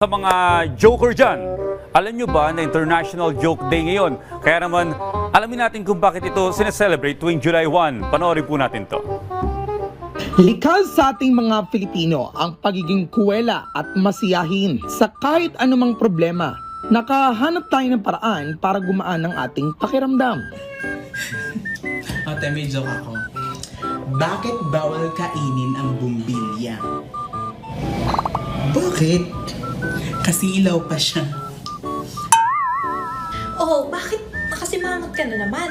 Sa mga joker dyan, alam nyo ba na International Joke Day ngayon? Kaya naman, alamin natin kung bakit ito sineselebrate tuwing July 1. Panoorin po natin to. Likas sa ating mga Pilipino ang pagiging kuwela at masiyahin sa kahit anumang problema. Nakahanap tayo ng paraan para gumaan ang ating pakiramdam. Ate, may joke ako. Bakit bawal kainin ang bumbilya? Bakit? Kasi ilaw pa siya. Oh, bakit nakasimangot ka na naman?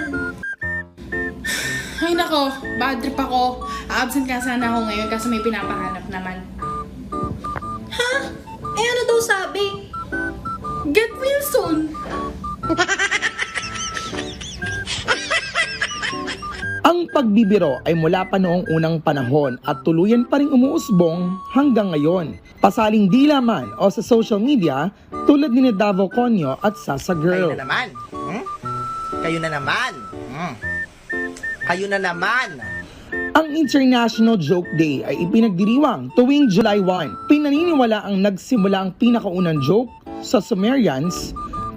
Ay nako, bad trip ako. Absent ka sana ako ngayon kasi may pinapahanap naman. Ha? Eh ano daw sabi? Get well soon! Ang pagbibiro ay mula pa noong unang panahon at tuluyan pa rin umuusbong hanggang ngayon. Pasaling dila man o sa social media tulad ni Davo Conyo at Sasa Girl. Kayo na naman. Kayo na naman. Kayo na naman. Ang International Joke Day ay ipinagdiriwang tuwing July 1. Pinaniniwala ang nagsimula ang pinakaunang joke sa Sumerians,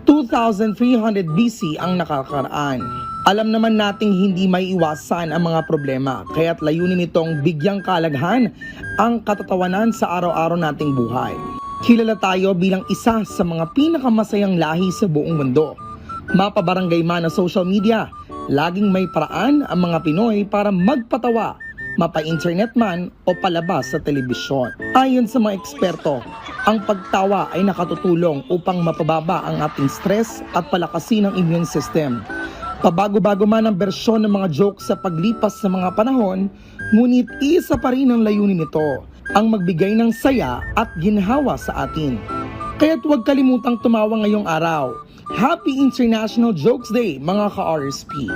2300 BC ang nakakaraan. Alam naman nating hindi may iwasan ang mga problema, kaya't layunin nitong bigyang kalaghan ang katatawanan sa araw-araw nating buhay. Kilala tayo bilang isa sa mga pinakamasayang lahi sa buong mundo. Mapabarangay man o social media, laging may paraan ang mga Pinoy para magpatawa, mapa-internet man o palabas sa telebisyon. Ayon sa mga eksperto, ang pagtawa ay nakatutulong upang mapababa ang ating stress at palakasin ang immune system. Pabago-bago man ang bersyon ng mga joke sa paglipas sa mga panahon, ngunit isa pa rin ang layunin nito, ang magbigay ng saya at ginhawa sa atin. Kaya't huwag kalimutang tumawa ngayong araw. Happy International Jokes Day mga ka-RSP!